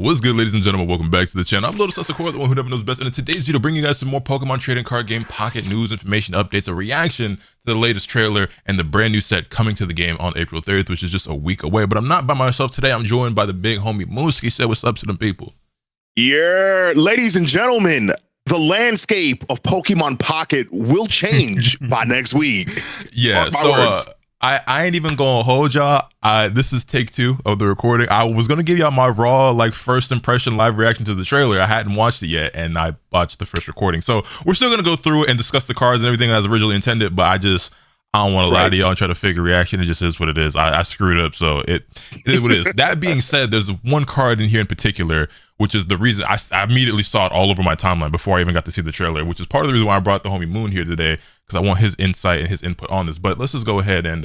What's good, ladies and gentlemen? Welcome back to the channel. I'm LotusAsakura, the one who never knows best, and in today's video, bringing you guys some more Pokemon trading card game pocket news, information, updates, a reaction to the latest trailer and the brand new set coming to the game on April 30th, which is just a week away. But I'm not by myself today. I'm joined by the big homie Moonskio. Say what's up to them people. Yeah, ladies and gentlemen, the landscape of Pokemon Pocket will change by next week. Yeah, I ain't even gonna hold y'all. This is take 2 of the recording. I was gonna give y'all my raw, first impression live reaction to the trailer. I hadn't watched it yet, and I watched the first recording. So we're still gonna go through and discuss the cards and everything as originally intended. But I don't want to lie to y'all and try to fake a reaction. It just is what it is. I screwed up, so it is what it is. That being said, there's one card in here in particular, which is the reason I immediately saw it all over my timeline before I even got to see the trailer, which is part of the reason why I brought the homie Moon here today, because I want his insight and his input on this. But let's just go ahead and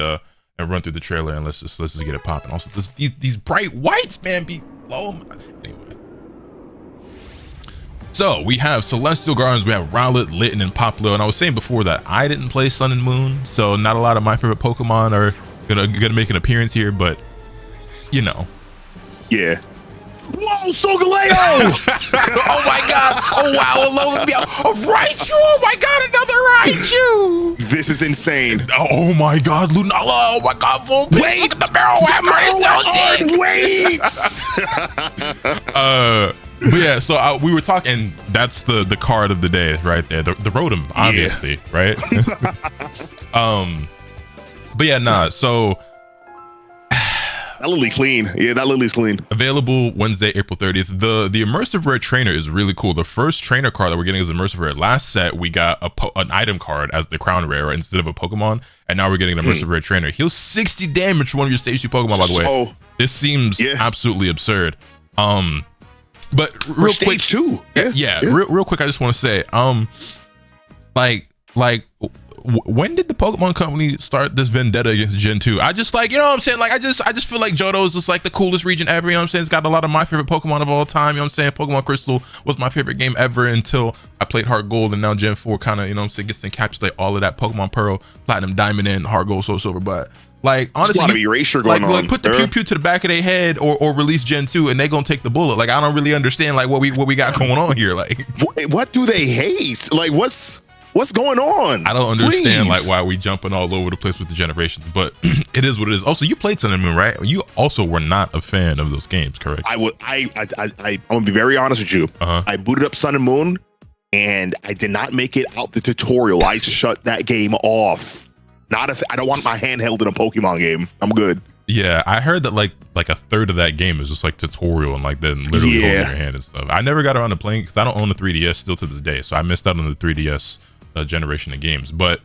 run through the trailer and let's just get it popping. Also, these bright whites, man, be low. Anyway. So we have Celestial Gardens, we have Rowlet, Litten, and Popplio. And I was saying before that I didn't play Sun and Moon, so not a lot of my favorite Pokemon are gonna make an appearance here, but you know. Yeah. Whoa, Solgaleo! Oh my god! Oh wow, Alolan Marowak! A Raichu! Oh my god, another Raichu! This is insane. Oh my god, Lunala! Oh my god, Vulpix! Wait! Look at the Marowak! Wait! But yeah, so we were talking. That's the card of the day right there. The Rotom, obviously, right? But yeah, nah. So. That Lily's clean. Yeah, that Lily's clean. Available Wednesday, April 30th. The Immersive Rare Trainer is really cool. The first trainer card that we're getting is Immersive Rare. Last set, we got an item card as the crown rare instead of a Pokemon. And now we're getting an Immersive Rare Trainer. Heals 60 damage for one of your stage 2 Pokemon, by the way. This seems absolutely absurd. But real quick, stage 2. Yeah. Real quick, I just want to say, when did the Pokemon Company start this vendetta against Gen 2? I just you know what I'm saying? I just feel like Johto is just the coolest region ever, you know what I'm saying? It's got a lot of my favorite Pokemon of all time, you know what I'm saying? Pokemon Crystal was my favorite game ever until I played Heart Gold, and now Gen 4 kind of, you know what I'm saying, gets to encapsulate all of that. Pokemon Pearl, Platinum, Diamond, and Heart Gold, Soul Silver, but honestly, a lot of erasure going on. Put the pew to the back of their head or release Gen 2 and they gonna take the bullet. I don't really understand what we got going on here. What do they hate? What's going on? I don't understand why we jumping all over the place with the generations, but it is what it is. Also, you played Sun and Moon, right? You also were not a fan of those games, correct? I'm gonna be very honest with you. I booted up Sun and Moon and I did not make it out the tutorial. I shut that game off. I don't want my hand held in a Pokemon game. I'm good. Yeah, I heard that like a third of that game is just tutorial and then literally holding your hand and stuff. I never got around to playing because I don't own a 3DS still to this day, so I missed out on the 3DS generation of games. But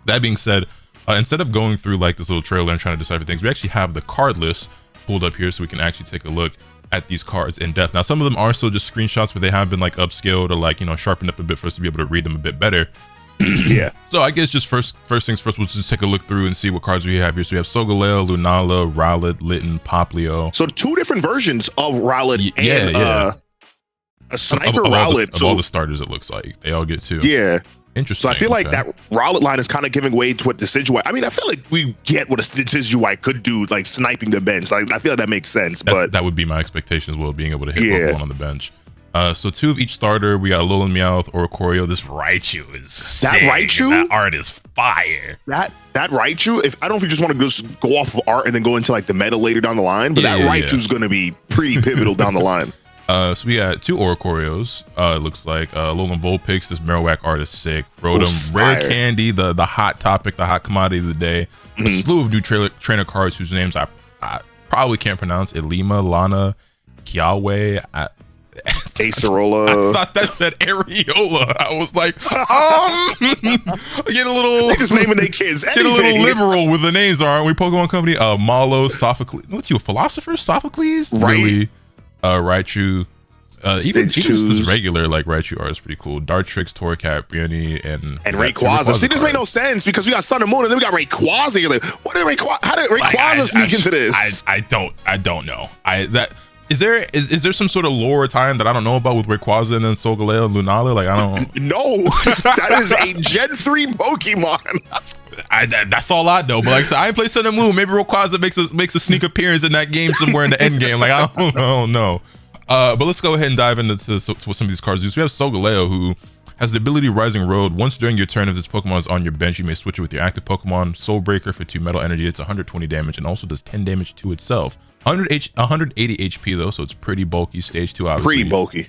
that being said, instead of going through this little trailer and trying to decipher things, we actually have the card list pulled up here so we can actually take a look at these cards in depth. Now, some of them are still just screenshots, but they have been upscaled or sharpened up a bit for us to be able to read them a bit better. Yeah. So I guess just first things first, we'll just take a look through and see what cards we have here. So we have Solgaleo, Lunala, Rowlet, Litten, Popplio. So 2 different versions of Rowlet and a Sniper Rowlet. Of all the starters, it looks like they all get 2. Yeah. Interesting. So I feel like that Rowlet line is kind of giving way to what Decidueye. I mean, I feel like we get what a Decidueye could do, sniping the bench. I feel like that makes sense. But that would be my expectation as well, being able to hit Pokemon on the bench. So 2 of each starter. We got Alolan Marowak, Oricario. This Raichu is sick. That Raichu? That art is fire. That Raichu, I don't know if you just want to just go off of art and then go into the meta later down the line, but that Raichu's going to be pretty pivotal down the line. So we got 2 Oricarios. It looks like Alolan Vulpix. This Marowak art is sick. Rotom, Rare Candy, the hot topic, the hot commodity of the day. A slew of new trainer cards whose names I probably can't pronounce. Elima, Lana, Kiawe, Aceola. I thought that said Areola. I was like, get a little. They just naming their kids. Get a little liberal with the names, aren't we? Pokemon Company. Malo, Sophocles. What, you a philosopher? Sophocles? Right. Really? Raichu. Even just this regular Raichu art is pretty cool. Dartrix, Torracat, Briony, and Rayquaza. See, this made no sense because we got Sun and Moon and then we got Rayquaza. You're what did Rayquaza? How did Rayquaza sneak into this? I don't know. Is there some sort of lore or time that I don't know about with Rayquaza and then Solgaleo and Lunala? I don't know. That is a Gen 3 Pokemon. That's all I know. But I said, I ain't play Sun and Moon. Maybe Rayquaza makes a sneak appearance in that game somewhere in the end game. I don't know. But let's go ahead and dive into what some of these cards do. So we have Solgaleo, who has the ability Rising Road. Once during your turn, if this Pokemon is on your bench, you may switch it with your active Pokemon. Soul Breaker for 2 metal energy. It's 120 damage and also does 10 damage to itself. 180 HP though, so it's pretty bulky. Stage 2, obviously. Pretty bulky.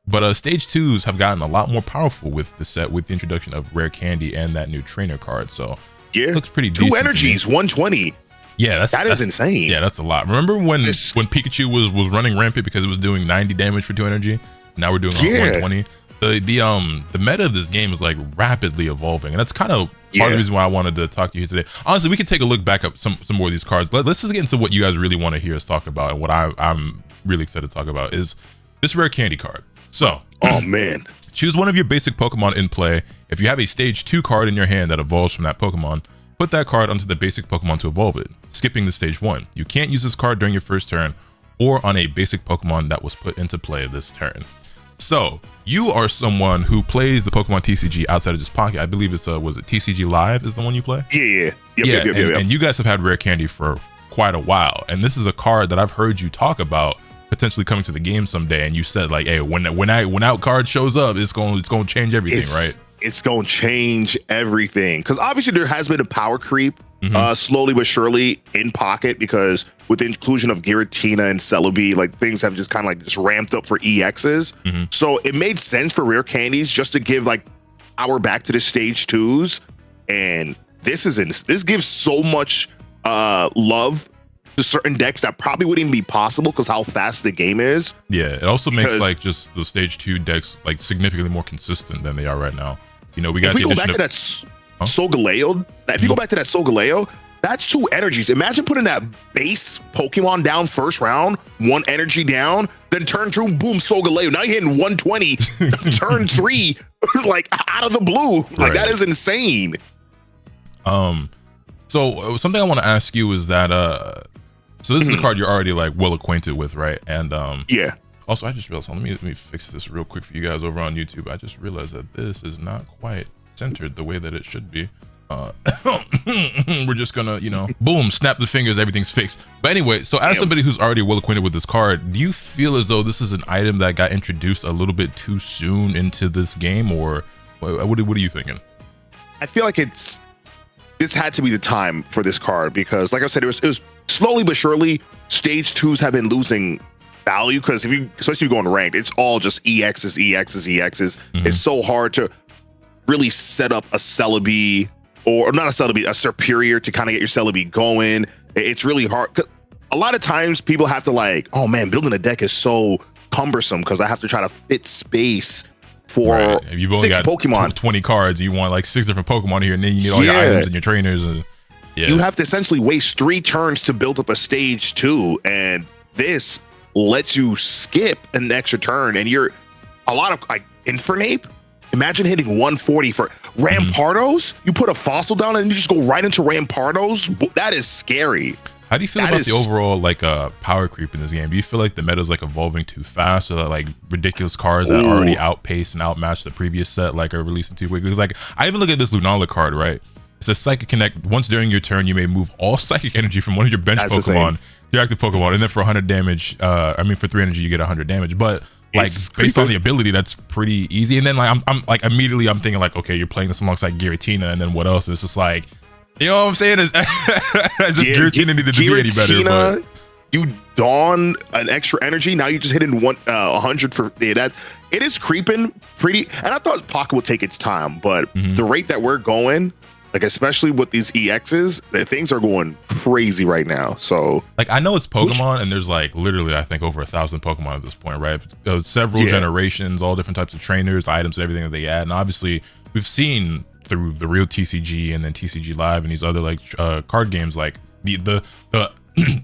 But stage 2s have gotten a lot more powerful with the set, with the introduction of Rare Candy and that new trainer card. So yeah, it looks pretty decent. 2 energies, 120. Yeah, that is insane. Yeah, that's a lot. Remember when Pikachu was running rampant because it was doing 90 damage for 2 energy? Now we're doing 120. The meta of this game is like rapidly evolving, and that's kind of part of the reason why I wanted to talk to you today. Honestly, we could take a look back at some more of these cards. Let's just get into what you guys really want to hear us talk about, and what I'm really excited to talk about is this Rare Candy card. So, oh man, choose one of your basic Pokemon in play. If you have a stage 2 card in your hand that evolves from that Pokemon, put that card onto the basic Pokemon to evolve it, skipping the stage 1. You can't use this card during your first turn or on a basic Pokemon that was put into play this turn. So you are someone who plays the Pokemon TCG outside of this pocket. I believe it's was it TCG Live is the one you play? Yeah. And you guys have had Rare Candy for quite a while, and this is a card that I've heard you talk about potentially coming to the game someday. And you said like, hey, when out card shows up, it's going to change everything, right? It's going to change everything, because obviously there has been a power creep slowly but surely in pocket, because with the inclusion of Giratina and Celebi, like things have just kind of like just ramped up for EXs. So it made sense for Rare Candies just to give like power back to the stage 2s, and this gives so much love to certain decks that probably wouldn't even be possible because how fast the game is. Yeah, it also makes like just the stage 2 decks like significantly more consistent than they are right now. You know, we got if we go back to that Solgaleo, if you go back to that Solgaleo, that's 2 energies. Imagine putting that base Pokemon down first round, 1 energy down, then turn 2, boom, Solgaleo. Now you're hitting 120, turn 3, like out of the blue. Like that is insane. So something I want to ask you is that so this is a card you're already like well acquainted with, right? And yeah. Also, I just realized, let me fix this real quick for you guys over on YouTube. I just realized that this is not quite centered the way that it should be. We're just gonna, you know, boom, snap the fingers, everything's fixed. But anyway, so as somebody who's already well acquainted with this card, do you feel as though this is an item that got introduced a little bit too soon into this game, or what are you thinking? I feel like this had to be the time for this card, because like I said, it was slowly but surely stage 2s have been losing value, because especially if you go on ranked, it's all just EXs. It's so hard to really set up a Celebi, or not a Celebi, a Superior to kind of get your Celebi going. It's really hard. A lot of times people have to like, oh man, building a deck is so cumbersome because I have to try to fit space for You've only 6 got Pokemon. 20 cards. You want like 6 different Pokemon here, and then you need all your items and your trainers. And you have to essentially waste 3 turns to build up a stage 2, and this lets you skip an extra turn, and you're a lot of like Infernape. Imagine hitting 140 for Rampardos. You put a fossil down and you just go right into Rampardos. That is scary. How do you feel about the overall like power creep in this game? Do you feel like the meta is like evolving too fast, or that like ridiculous cards that already outpace and outmatch the previous set like are releasing too quick? Because like I even look at this Lunala card, right? It says Psychic Connect. Once during your turn, you may move all psychic energy from one of your bench Pokemon to your active Pokemon, and then for 100 damage, for 3 energy, you get 100 damage. But like based on the ability, that's pretty easy. And then like I'm like immediately I'm thinking like, okay, you're playing this alongside Giratina, and then what else? It's just like, you know what I'm saying? As if Giratina needed to be any better. But you don an extra energy. Now you just hitting 100 for that. It is creeping pretty. And I thought Pocket would take its time, but the rate that we're going, like especially with these EXs, the things are going crazy right now. So like I know it's Pokemon, and there's like literally I think over 1,000 Pokemon at this point, right? Several generations, all different types of trainers, items, everything that they add. And obviously we've seen through the real TCG and then TCG Live and these other like card games, like the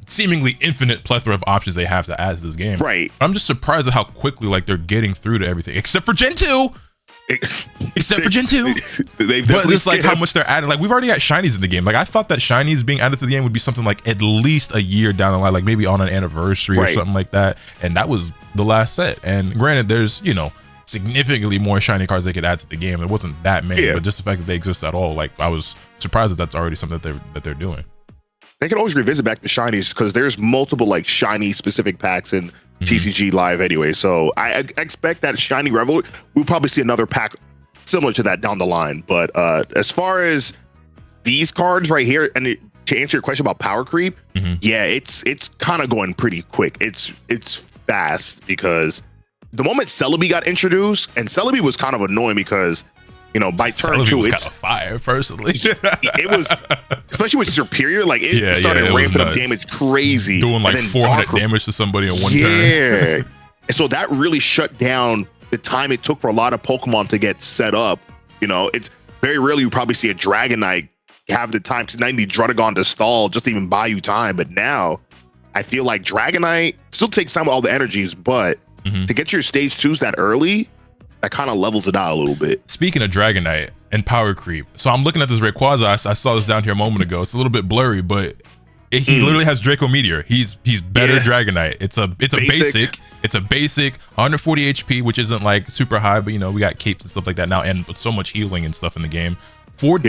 seemingly infinite plethora of options they have to add to this game. Right. I'm just surprised at how quickly like they're getting through to everything, except for Gen 2. Except for Gen 2. But it's like how much they're adding. Like we've already got shinies in the game. Like I thought that shinies being added to the game would be something like at least a year down the line, like maybe on an anniversary or something like that. And that was the last set. And granted, there's, you know, significantly more shiny cards they could add to the game. It wasn't that many, but just the fact that they exist at all, like I was surprised that that's already something that they're doing. They can always revisit back to shinies because there's multiple like shiny specific packs in TCG Live anyway. So I expect that Shiny Revel, we'll probably see another pack similar to that down the line. But as far as these cards right here, and to answer your question about power creep, yeah, it's kind of going pretty quick. It's fast because the moment Celebi got introduced, and Celebi was kind of annoying because, you know, by turn 2, it's kind of fire personally. it was, especially with Superior, like it started ramping up damage crazy, doing like 400 damage to somebody in one turn. Yeah, and so that really shut down the time it took for a lot of Pokemon to get set up. You know, it's very rarely you probably see a Dragonite have the time to 90 Druddigon to stall just to even buy you time. But now I feel like Dragonite still takes time with all the energies, but to get your stage 2s that early, that kind of levels it out a little bit. Speaking of Dragonite and power creep, so I'm looking at this Rayquaza. I saw this down here a moment ago. It's a little bit blurry, but he literally has Draco Meteor. He's better Dragonite. It's a basic. It's a basic 140 HP, which isn't like super high, but you know, we got capes and stuff like that now, and with so much healing and stuff in the game. 4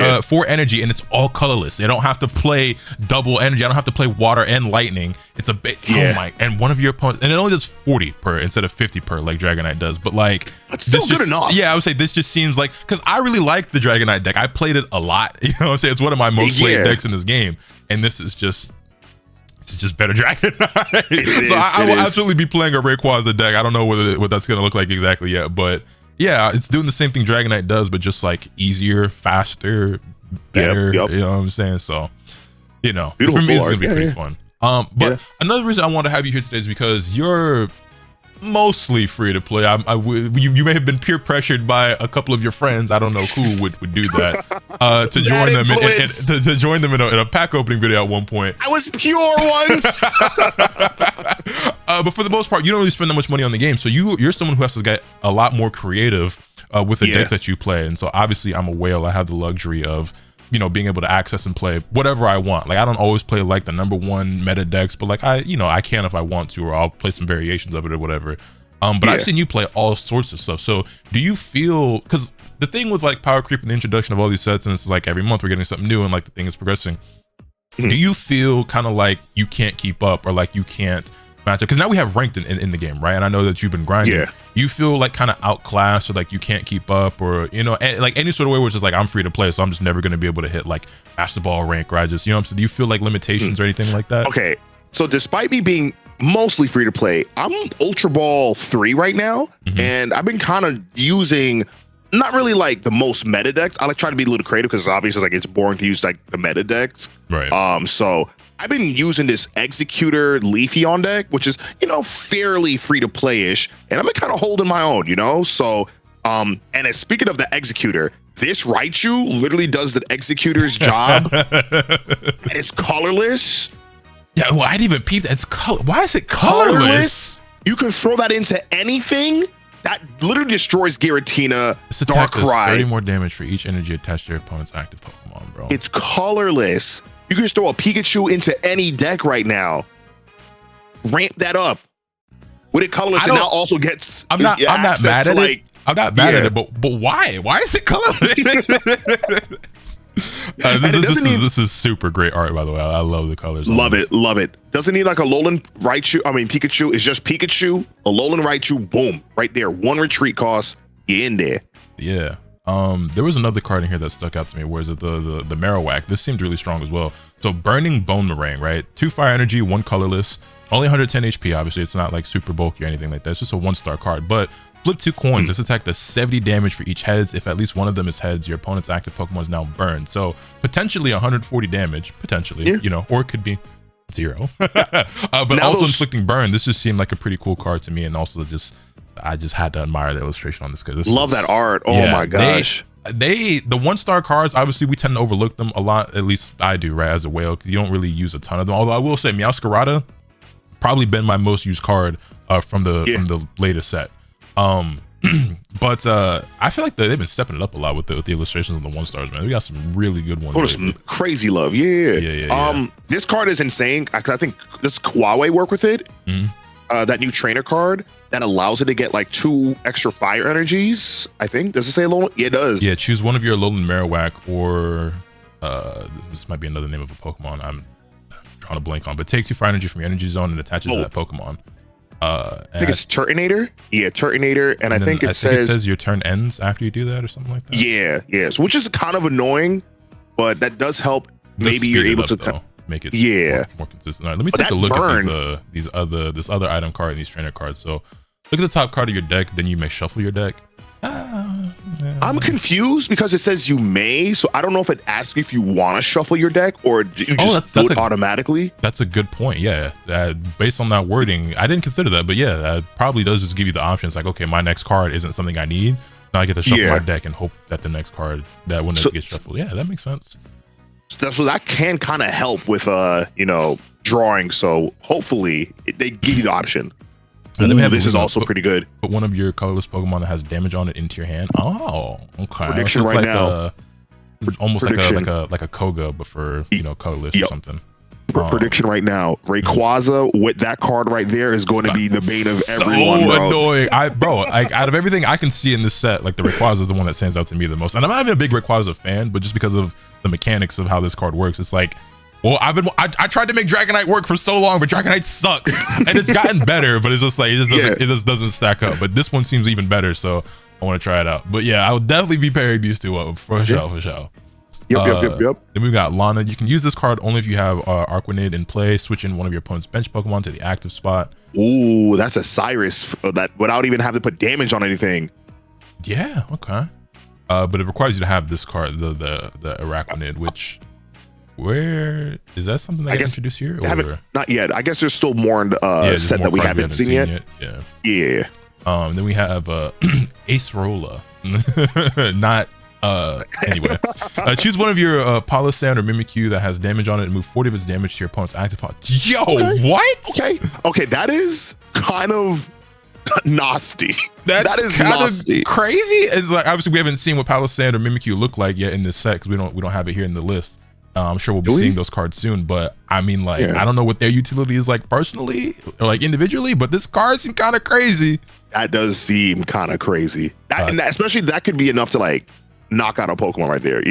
energy, and it's all colorless. I don't have to play double energy. I don't have to play water and lightning. It's a bit oh my, and one of your opponents, and it only does 40 per instead of 50 per like Dragonite does, but like that's still good enough. Yeah, I would say this just seems like, because I really like the Dragonite deck. I played it a lot. You know what I'm saying? It's one of my most played decks in this game, and this is just better Dragonite. So I will absolutely be playing a Rayquaza deck. I don't know what that's gonna look like exactly yet, but yeah, it's doing the same thing Dragonite does, but just like easier, faster, better. You know what I'm saying? So, you know, for me, it's gonna be pretty fun. But another reason I want to have you here today is because you're mostly free to play. You may have been peer pressured by a couple of your friends. I don't know who would do that to join them to join them in a pack opening video at one point. I was pure once. But for the most part, you don't really spend that much money on the game. So you're someone who has to get a lot more creative with the decks that you play. And so obviously I'm a whale. I have the luxury of, you know, being able to access and play whatever I want. Like I don't always play like the #1 meta decks, but like I can if I want to, or I'll play some variations of it or whatever. But I've seen you play all sorts of stuff. So do you feel, because the thing with like power creep and the introduction of all these sets, and it's like every month we're getting something new and like the thing is progressing. Do you feel kind of like you can't keep up, or like you can't match up? Because now we have ranked in the game, right? And I know that you've been grinding. You feel like kind of outclassed, or like you can't keep up, or you know, like any sort of way where it's just like I'm free to play, so I'm just never going to be able to hit like Master Ball rank, or I just, you know what I'm saying? Do you feel like limitations or anything like that? Okay, so despite me being mostly free to play, I'm Ultra Ball 3 right now, and I've been kind of using not really like the most meta decks. I like try to be a little creative because obviously like it's boring to use like the meta decks, right? So I've been using this Executor Leafeon deck, which is, you know, fairly free to play-ish, and I've been kind of holding my own, you know. So and as speaking of the Executor, this Raichu literally does the Executor's job, and it's colorless. Yeah, well, I didn't even peep that. It's why is it colorless? You can throw that into anything. That literally destroys Giratina, Darkrai. 30 more damage for each energy attached to your opponent's active Pokemon, bro. It's colorless. You can just throw a Pikachu into any deck right now. Ramp that up. With it colorless, and now also gets. I'm not mad at it. I'm not mad at it, but why? Why is it colorless? This is super great art, by the way. I love the colors. Love it. Doesn't need like a Alolan Pikachu. It's just Pikachu, Alolan Raichu, boom, right there. 1 retreat cost, you're in there. Yeah. There was another card in here that stuck out to me. Where is it? The Marowak. This seemed really strong as well. So Burning Bone Meringue, right? 2 fire energy, 1 colorless, only 110 HP. Obviously, it's not like super bulky or anything like that. It's just a 1-star card, but flip 2 coins. This attack does 70 damage for each heads. If at least one of them is heads, your opponent's active Pokemon is now burned. So potentially 140 damage, potentially, you know, or it could be 0. But now also inflicting burn. This just seemed like a pretty cool card to me, and also I just had to admire the illustration on this because love that art. Oh my gosh. The 1-star cards, obviously we tend to overlook them a lot. At least I do, right? As a whale, because you don't really use a ton of them. Although I will say, Meowscarada probably been my most used card from the latest set. But I feel like they've been stepping it up a lot with the illustrations of the 1-stars, man. We got some really good ones. Oh, some crazy love. Yeah. This card is insane. I think does Huawei work with it? That new trainer card that allows it to get like 2 extra fire energies. I think, does it say Alolan? Yeah, it does. Yeah, choose one of your Alolan Marowak, or this might be another name of a Pokemon I'm drawing a blank on, but take 2 fire energy from your energy zone and attaches to that Pokemon. I think it's Turtonator. Yeah, Turtonator, and I think it says your turn ends after you do that or something like that. Yeah. So, which is kind of annoying, but that does help. Maybe you're able to make it more consistent. All right, let me take a look at this other item card and these trainer cards. So look at the top card of your deck, then you may shuffle your deck. I'm confused because it says you may, so I don't know if it asks you if you want to shuffle your deck or you just do it automatically. That's a good point. Yeah, based on that wording, I didn't consider that, but yeah, that probably does just give you the options. Like, okay, my next card isn't something I need. Now I get to shuffle my deck and hope that the next card that one gets shuffled. Yeah, that makes sense. So that can kind of help with drawing. So hopefully they give you the option. This is also pretty good. But one of your colorless Pokemon that has damage on it into your hand. Oh, okay. Prediction so right now. Almost like a Koga, but for colorless or something. Prediction right now. Rayquaza with that card right there is going to be the bane of everyone. So annoying. Out of everything I can see in this set, like the Rayquaza is the one that stands out to me the most. And I'm not even a big Rayquaza fan, but just because of the mechanics of how this card works, it's like, well, I tried to make Dragonite work for so long, but Dragonite sucks, and it's gotten better, but it's just like it just doesn't stack up. But this one seems even better, so I want to try it out. But yeah, I would definitely be pairing these two up for sure. Yep. Then we've got Lana. You can use this card only if you have Arquanid in play. Switch in one of your opponent's bench Pokemon to the active spot. Ooh, that's a Cyrus that without even having to put damage on anything. Yeah. Okay. But it requires you to have this card, the Arachnid, which. Where is that something that got introduced here? Not yet. I guess there's still more in the set that we haven't seen yet. Yeah. Then we have Aceola. Not anyway. Choose one of your Palossand or Mimikyu that has damage on it and move 40 of its damage to your opponent's active pot. Yo, what? Okay, that is kind of nasty. That is kind of crazy. It's like obviously we haven't seen what Palossand or Mimikyu look like yet in this set because we don't have it here in the list. I'm sure we'll be seeing those cards soon, but I mean, like, I don't know what their utility is like personally or like individually, but this card seems kind of crazy. That does seem kind of crazy. Especially that could be enough to like knock out a Pokemon right there.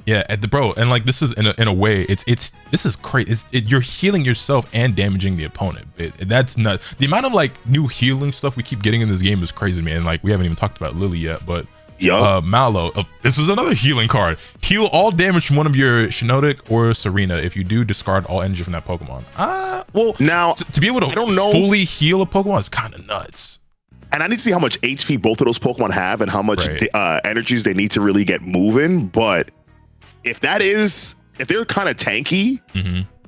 Yeah, and like this is in a way, this is crazy. You're healing yourself and damaging the opponent. That's not the amount of like new healing stuff we keep getting in this game is crazy, man. Like we haven't even talked about Lily yet, but. Mallow. This is another healing card. Heal all damage from one of your Shiinotic or Serena. If you do, discard all energy from that Pokemon. Well, now to be able to fully heal a Pokemon is kind of nuts. And I need to see how much HP both of those Pokemon have and how much energies they need to really get moving. But if they're kind of tanky,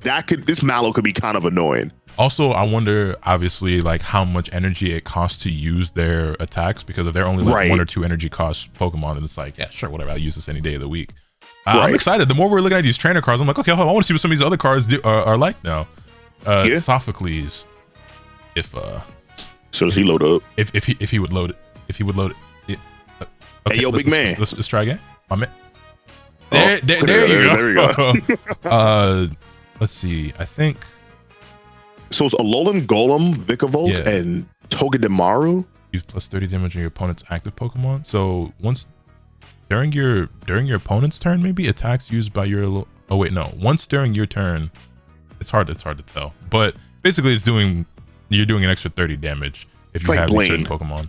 this Mallow could be kind of annoying. Also, I wonder, obviously, like how much energy it costs to use their attacks, because if they're only like 1 or 2 energy cost Pokemon, then it's like, yeah, sure, whatever. I'll use this any day of the week. I'm excited. The more we're looking at these trainer cards, I'm like, okay, I want to see what some of these other cards are like now. Sophocles, so does he load up? If he would load it, Yeah. Okay, hey, yo, big man. Let's try again. My man. There you go. Let's see. I think. So it's Alolan Golem, Vikavolt, and Togedemaru. Use plus 30 damage on your opponent's active Pokemon. So once during your opponent's turn, maybe attacks used by your once during your turn, it's hard to tell. But basically, you're doing an extra 30 damage if you have these certain Pokemon.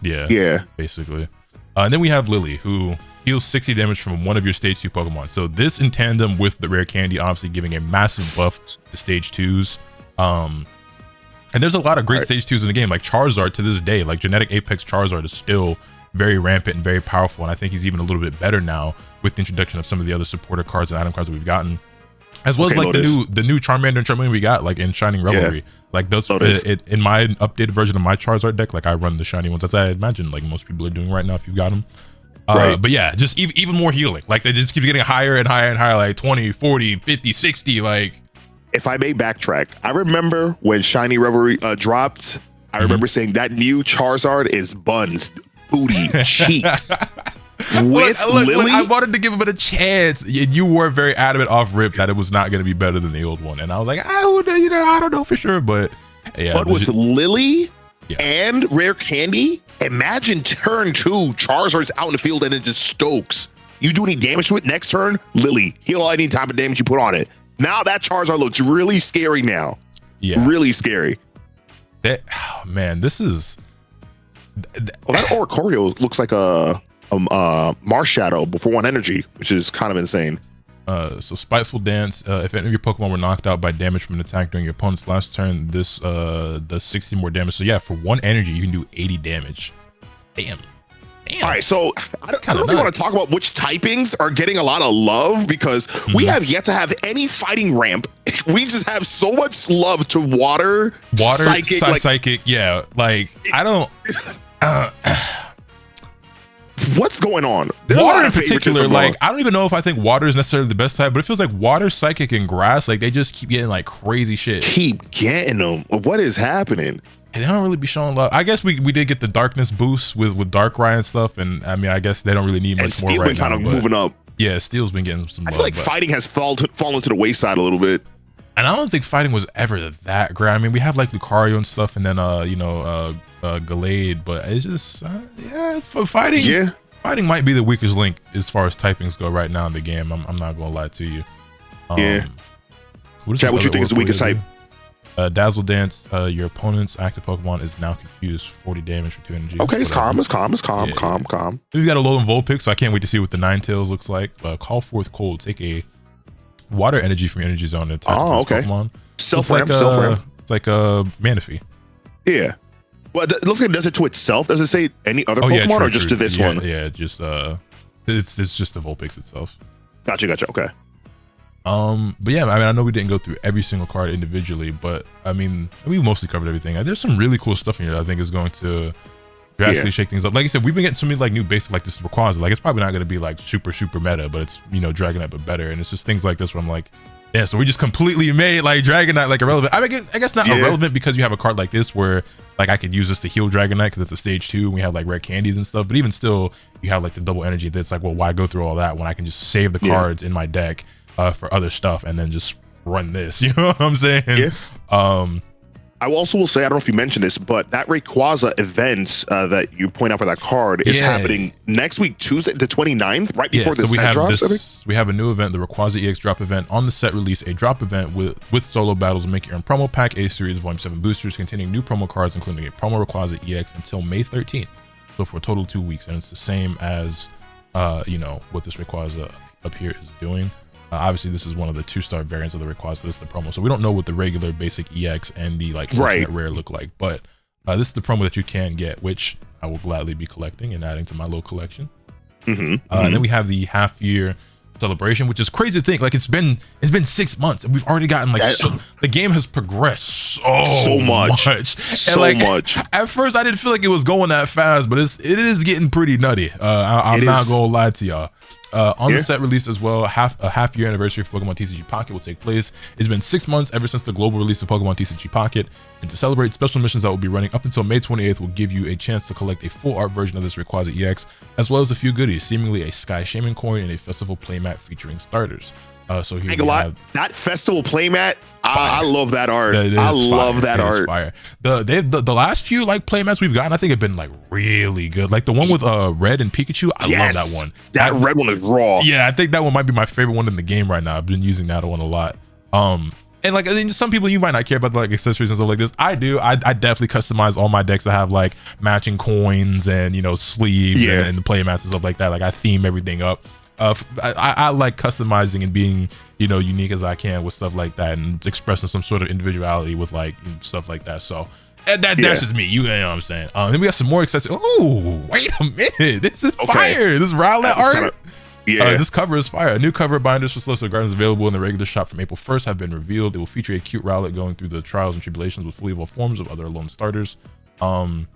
Yeah. Basically. And then we have Lily, who heals 60 damage from one of your stage 2 Pokemon. So this in tandem with the rare candy, obviously giving a massive buff to stage 2s. And there's a lot of great stage 2s in the game, like Charizard to this day. Like Genetic Apex Charizard is still very rampant and very powerful, and I think he's even a little bit better now with the introduction of some of the other supporter cards and item cards that we've gotten, as well as like the new Charmander and Charmeleon we got like in Shining Revelry. Like those in my updated version of my Charizard deck, like I run the shiny ones, as I imagine like most people are doing right now if you've got them. But yeah, just even more healing. Like they just keep getting higher and higher and higher, like 20, 40, 50, 60, like. If I may backtrack, I remember when Shiny Revelry dropped, I remember saying that new Charizard is buns, booty, cheeks. With Lily? I wanted to give him a chance. You were very adamant off rip that it was not going to be better than the old one. And I was like, I don't know for sure. But yeah. But with Lily and Rare Candy, imagine turn 2, Charizard's out in the field and it just stokes. You do any damage to it, next turn, Lily, heal any type of damage you put on it. Now that Charizard looks really scary now. Yeah. Really scary. Oh, man, this is. Well, that Oricario looks like a Marshadow before 1 energy, which is kind of insane. So Spiteful Dance, if any of your Pokemon were knocked out by damage from an attack during your opponent's last turn, this does 60 more damage. So yeah, for 1 energy, you can do 80 damage. Damn. All right, so I don't know if you want to talk about which typings are getting a lot of love, because we have yet to have any fighting ramp. We just have so much love to water, psychic, yeah. Like, I don't. What's going on? Water in particular, like, I don't even know if I think water is necessarily the best type, but it feels like water, psychic, and grass, like, they just keep getting like crazy shit. Keep getting them. What is happening? And they don't really be showing love. I guess we did get the darkness boost with Darkrai and stuff, and I mean, I guess they don't really need much more right now. Kind of moving up. Yeah, Steel's been getting some love. I feel like fighting has fallen to the wayside a little bit. And I don't think fighting was ever that great. I mean, we have like Lucario and stuff, and then Gallade, but it's just for fighting. Yeah. Fighting might be the weakest link as far as typings go right now in the game. I'm not gonna lie to you. Chad, what you think is the weakest type? Dazzle Dance. Your opponent's active Pokemon is now confused. 40 damage for 2 energy. Okay, it's calm. We've got a Alolan Vulpix, so I can't wait to see what the Ninetales looks like. Call forth cold. Take a water energy from your energy zone and attach to this Pokemon. Self-ramp. It's like a Manaphy. Yeah. Well, it looks like it does it to itself. Does it say any other Pokemon or just to this one? Yeah, just it's just the Vulpix itself. Gotcha. Okay. But yeah, I mean, I know we didn't go through every single card individually, but I mean, we mostly covered everything. There's some really cool stuff in here that I think is going to drastically shake things up. Like I said, we've been getting so many like new basic like this Rayquaza. Like, it's probably not going to be like super meta, but it's, you know, Dragonite but better. And it's just things like this where I'm like, yeah, so we just completely made like Dragonite like irrelevant. I mean, I guess not irrelevant because you have a card like this where like I could use this to heal Dragonite because it's a stage 2 and we have like rare candies and stuff. But even still, you have like the double energy that's like, well, why go through all that when I can just save the cards in my deck for other stuff and then just run this, you know what I'm saying? Yeah. I also will say, I don't know if you mentioned this, but that Rayquaza event that you point out for that card is happening next week, Tuesday, the 29th, right before the set drops. We have a new event, the Rayquaza EX drop event. On the set release, a drop event with solo battles and make your own promo pack, a series of Volume 7 boosters containing new promo cards, including a promo Rayquaza EX until May 13th. So for a total of 2 weeks, and it's the same as, you know, what this Rayquaza up here is doing. Obviously, this is one of the 2-star variants of the Rayquaza. This is the promo, so we don't know what the regular basic EX and the like rare look like. But this is the promo that you can get, which I will gladly be collecting and adding to my little collection. And then we have the half-year celebration, which is crazy to think. Like, it's been 6 months, and we've already gotten like the game has progressed so much. At first, I didn't feel like it was going that fast, but it is getting pretty nutty. I'm not gonna lie to y'all. On the set release as well, a half-year anniversary for Pokemon TCG Pocket will take place. It's been 6 months ever since the global release of Pokemon TCG Pocket, and to celebrate, special missions that will be running up until May 28th will give you a chance to collect a full art version of this Rayquaza EX, as well as a few goodies, seemingly a Sky Shaman coin and a festival playmat featuring starters. So here we have that festival playmat. I love that art. I love that art. Fire. The last few like playmats we've gotten, I think have been like really good. Like the one with Red and Pikachu. I love that one. That red one is raw. Yeah, I think that one might be my favorite one in the game right now. I've been using that one a lot. And like, I mean, some people, you might not care about like accessories and stuff like this. I do. I definitely customize all my decks to have like matching coins and, you know, sleeves and the playmats and stuff like that. Like, I theme everything up. I like customizing and being, you know, unique as I can with stuff like that and expressing some sort of individuality with like stuff like that. So that's just me. You know what I'm saying? Then we got some more accessories. Oh, wait a minute. This is fire. This Rowlet art. This cover is fire. A new cover binders for Celestial Gardens available in the regular shop from April 1st have been revealed. It will feature a cute Rowlet going through the trials and tribulations with fully evolved forms of other Alolan starters. I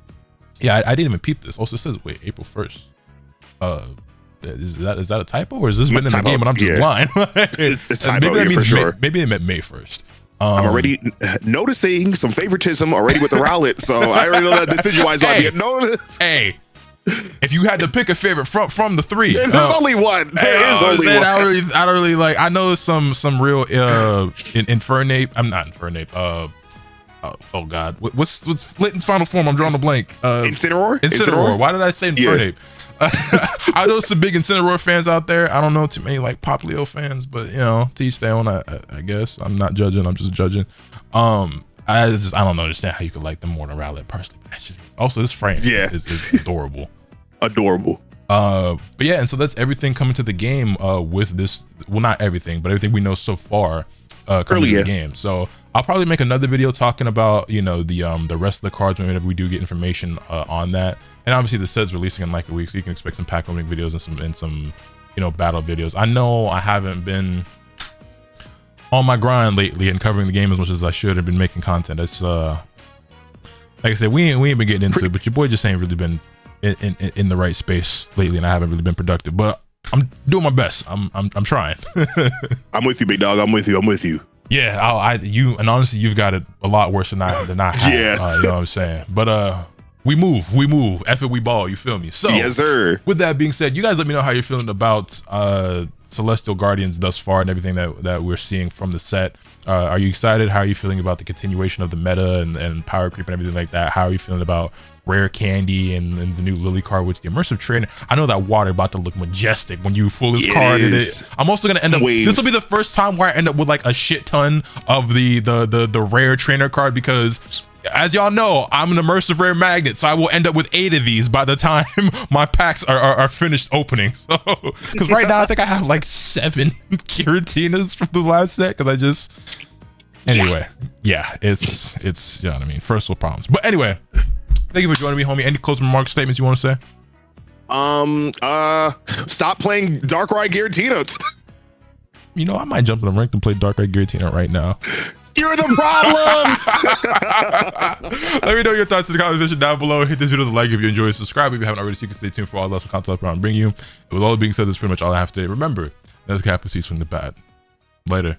didn't even peep this. Also, it says, wait, April 1st. Is that a typo, or has this been in the game and I'm just blind? It's maybe that means for sure. Maybe it meant May 1st. I'm already noticing some favoritism already with the Rowlet, so I already know that decision-wise might be a notice. Hey, if you had to pick a favorite from the three, there's only one. There is only one. I don't really like. I know some real Infernape. I'm not Infernape. Oh God, what's Litten's final form? I'm drawing a blank. Incineroar. Why did I say Infernape? I know some big Incineroar fans out there. I don't know too many like Poplio fans, but you know, to each their own. I guess I'm not judging. I'm just judging. I don't understand how you could like them more than Rowlet personally. That's just, also, this frame is adorable. Adorable. But yeah, and so that's everything coming to the game with this. Well, not everything, but everything we know so far coming to the game. So I'll probably make another video talking about, you know, the rest of the cards whenever we do get information on that. And obviously the set's releasing in like a week, so you can expect some pack opening videos and some you know, battle videos. I know I haven't been on my grind lately and covering the game as much as I should have been making content. It's like I said, we ain't been getting into it, but your boy just ain't really been in the right space lately, and I haven't really been productive. But I'm doing my best. I'm trying. I'm with you, big dog. I'm with you. Yeah, you and honestly, you've got it a lot worse than I have. Yes. You know what I'm saying? But we move. F it, we ball. You feel me? So yes, sir. With that being said, you guys let me know how you're feeling about Celestial Guardians thus far and everything that we're seeing from the set. Are you excited? How are you feeling about the continuation of the meta and power creep and everything like that? How are you feeling about Rare Candy and the new Lily card, which the immersive training? I know that water about to look majestic when you pull this card in it. I'm also gonna end up. This will be the first time where I end up with like a shit ton of the rare trainer card, because as y'all know, I'm an immersive rare magnet, so I will end up with 8 of these by the time my packs are finished opening. So, because right now I think I have like 7 Giratinas from the last set, because I just anyway, yeah, it's you know what I mean, first world problems. But anyway, thank you for joining me, homie. Any closing remarks, statements you want to say? Stop playing Darkrai Giratina. You know, I might jump in the rank and play Darkrai Giratina right now. You're the problem. Let me know your thoughts in the comment section down below. Hit this video with a like if you enjoy it. Subscribe if you haven't already, so you can stay tuned for all the awesome content I'm bring you. With all that being said, that's pretty much all I have today. Remember, that's the cap sees from the bad. Later.